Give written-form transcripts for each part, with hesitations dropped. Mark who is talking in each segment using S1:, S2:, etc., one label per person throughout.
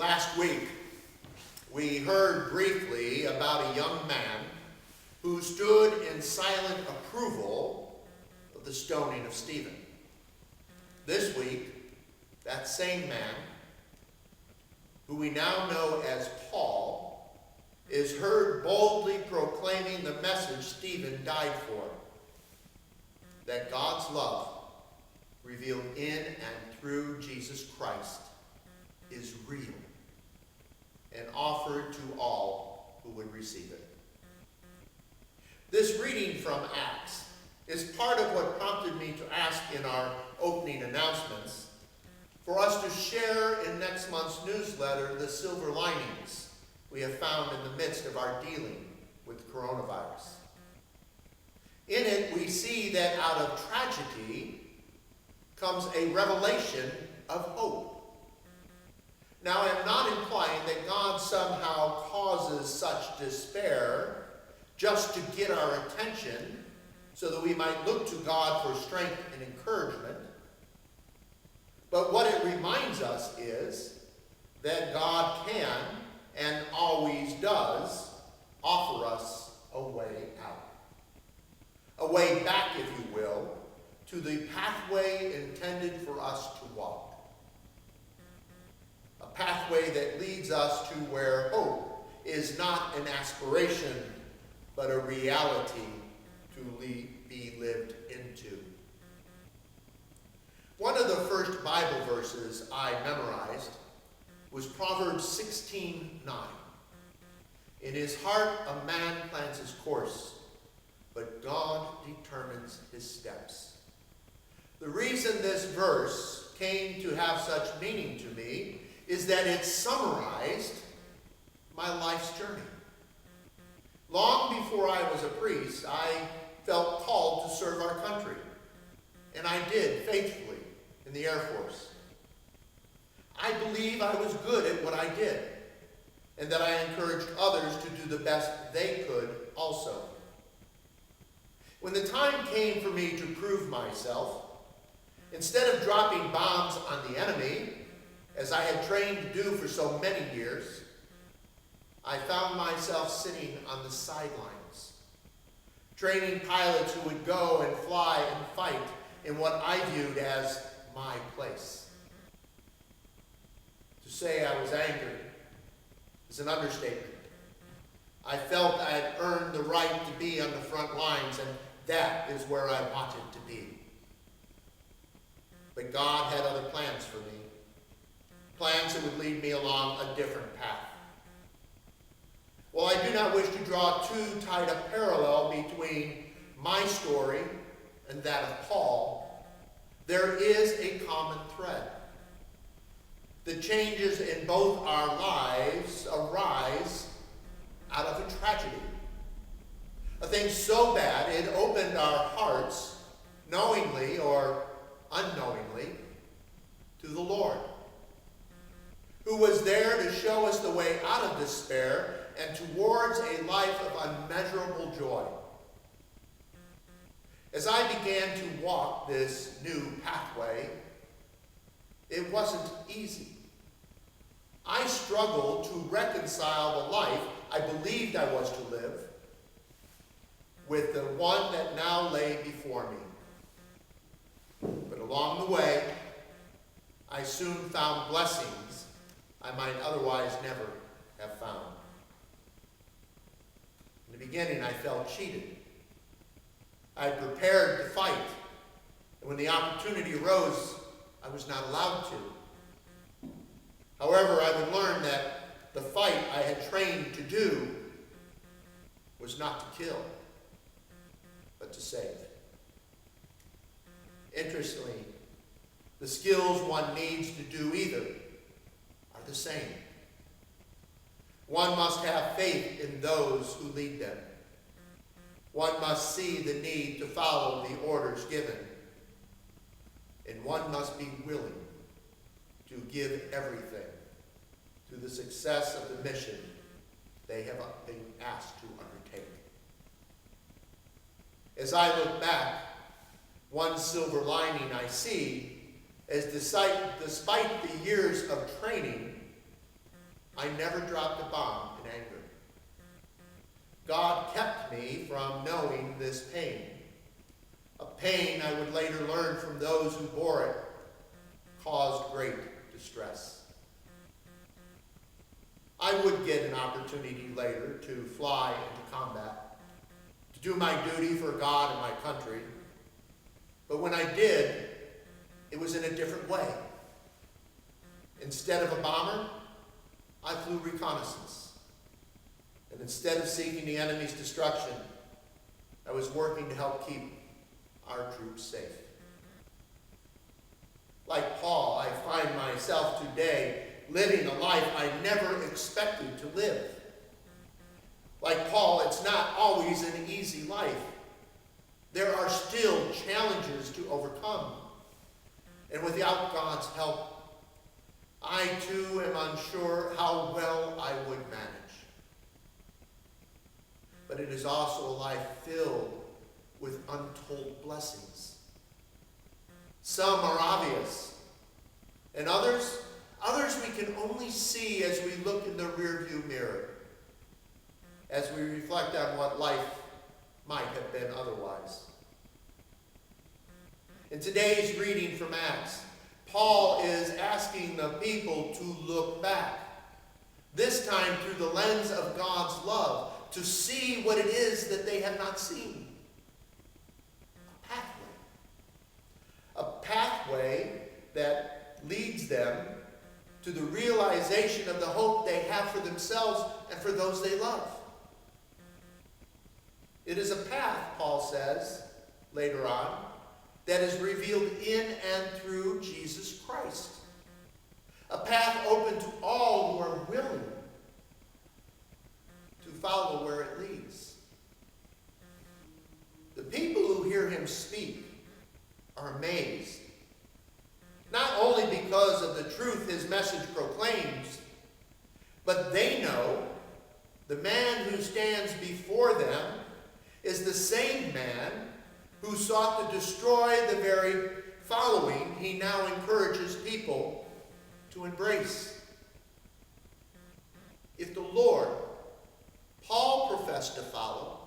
S1: Last week, we heard briefly about a young man who stood in silent approval of the stoning of Stephen. This week, that same man, who we now know as Paul, is heard boldly proclaiming the message Stephen died for, that God's love, revealed in and through Jesus Christ, is real and offered to all who would receive it. This reading from Acts is part of what prompted me to ask in our opening announcements for us to share in next month's newsletter the silver linings we have found in the midst of our dealing with coronavirus. In it, we see that out of tragedy comes a revelation of hope. Now, I am not implying that God somehow causes such despair just to get our attention so that we might look to God for strength and encouragement. But what it reminds us is that God can and always does offer us a way out. A way back, if you will, to the pathway intended for us to walk. A pathway that leads us to where hope is not an aspiration, but a reality to be lived into. One of the first Bible verses I memorized was Proverbs 16:9. In his heart a man plans his course, but God determines his steps. The reason this verse came to have such meaning to me is that it summarized my life's journey. Long before I was a priest, I felt called to serve our country, and I did faithfully in the Air Force. I believe I was good at what I did, and that I encouraged others to do the best they could also. When the time came for me to prove myself, instead of dropping bombs on the enemy, as I had trained to do for so many years, I found myself sitting on the sidelines, training pilots who would go and fly and fight in what I viewed as my place. To say I was angry is an understatement. I felt I had earned the right to be on the front lines, and that is where I wanted to be. But God had other plans for me. Plans that would lead me along a different path. While I do not wish to draw too tight a parallel between my story and that of Paul, there is a common thread. The changes in both our lives arise out of a tragedy. A thing so bad it opened our hearts, knowingly or unknowingly, to the Lord, who was there to show us the way out of despair and towards a life of unmeasurable joy. As I began to walk this new pathway, it wasn't easy. I struggled to reconcile the life I believed I was to live with the one that now lay before me. But along the way, I soon found blessings I might otherwise never have found. In the beginning, I felt cheated. I had prepared to fight, and when the opportunity arose, I was not allowed to. However, I would learn that the fight I had trained to do was not to kill, but to save. Interestingly, the skills one needs to do either are the same. One must have faith in those who lead them. One must see the need to follow the orders given. And one must be willing to give everything to the success of the mission they have been asked to undertake. As I look back, one silver lining I see is despite the years of training, I never dropped a bomb in anger. God kept me from knowing this pain, a pain I would later learn from those who bore it caused great distress. I would get an opportunity later to fly into combat, to do my duty for God and my country. But when I did, it was in a different way. Instead of a bomber, I flew reconnaissance. And instead of seeking the enemy's destruction, I was working to help keep our troops safe. Like Paul, I find myself today living a life I never expected to live. Like Paul, it's not always an easy life. There are still challenges to overcome. And without God's help, I too am unsure how well I would manage. But it is also a life filled with untold blessings. Some are obvious, and others we can only see as we look in the rearview mirror, as we reflect on what life might have been otherwise. In today's reading from Acts, Paul is asking the people to look back, this time through the lens of God's love, to see what it is that they have not seen. A pathway that leads them to the realization of the hope they have for themselves and for those they love. It is a path, Paul says later on, that is revealed in and through Jesus Christ. A path open to all who are willing to follow where it leads. The people who hear him speak are amazed, not only because of the truth his message proclaims, but they know the man who stands before them is the same man who sought to destroy the very following he now encourages people to embrace. If the Lord Paul professed to follow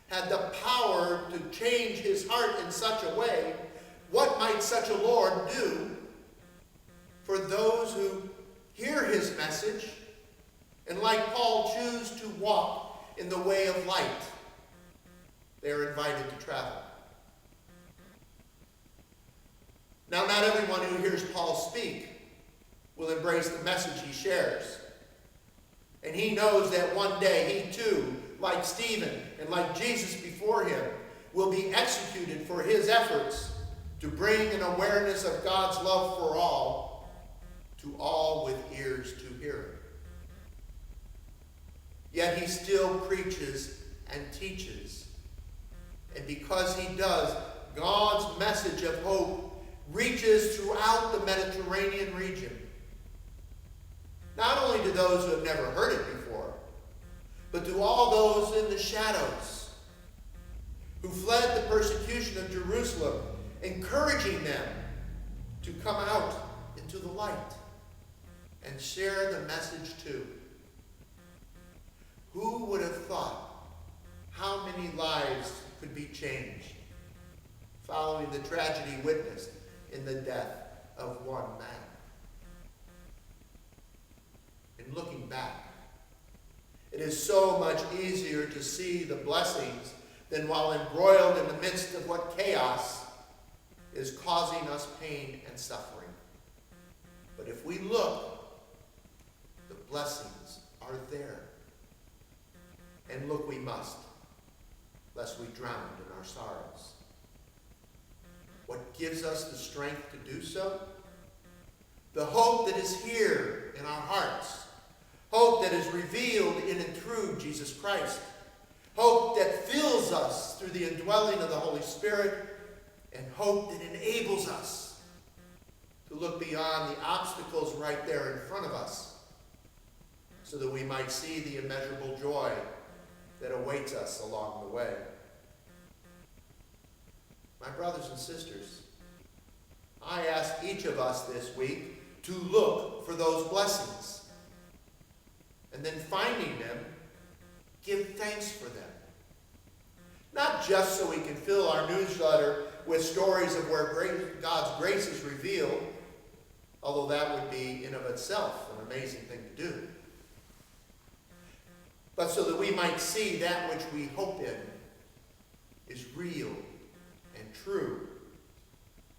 S1: had the power to change his heart in such a way, what might such a Lord do for those who hear his message and, like Paul, choose to walk in the way of light they are invited to travel? Now, not everyone who hears Paul speak will embrace the message he shares. And he knows that one day he too, like Stephen and like Jesus before him, will be executed for his efforts to bring an awareness of God's love for all to all with ears to hear. Yet he still preaches and teaches. And because he does, God's message of hope reaches throughout the Mediterranean region. Not only to those who have never heard it before, but to all those in the shadows who fled the persecution of Jerusalem, encouraging them to come out into the light and share the message too. Who would have thought how many lives could be changed following the tragedy witnessed in the death of one man? And looking back, it is so much easier to see the blessings than while embroiled in the midst of what chaos is causing us pain and suffering. But if we look, the blessings are there. And look we must, lest we drown in our sorrows. What gives us the strength to do so? The hope that is here in our hearts. Hope that is revealed in and through Jesus Christ. Hope that fills us through the indwelling of the Holy Spirit. And hope that enables us to look beyond the obstacles right there in front of us, so that we might see the immeasurable joy that awaits us along the way. My brothers and sisters, I ask each of us this week to look for those blessings. and then finding them, give thanks for them. Not just so we can fill our newsletter with stories of where God's grace is revealed, although that would be in of itself an amazing thing to do, but so that we might see that which we hope in is real and true.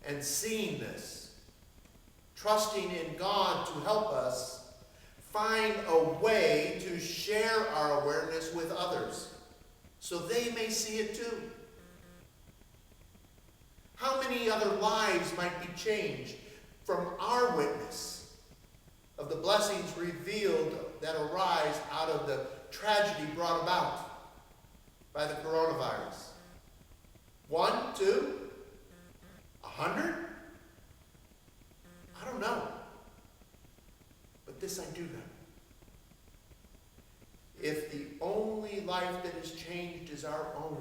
S1: And seeing this, trusting in God to help us find a way to share our awareness with others so they may see it too. How many other lives might be changed from our witness of the blessings revealed that arise out of the tragedy brought about by the coronavirus? 1, 2, 100? I don't know. But this I do know. If the only life that is changed is our own,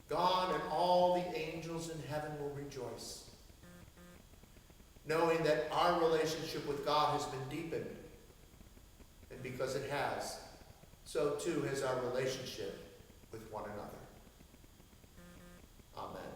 S1: God and all the angels in heaven will rejoice, knowing that our relationship with God has been deepened. And because it has, so too has our relationship with one another. Amen.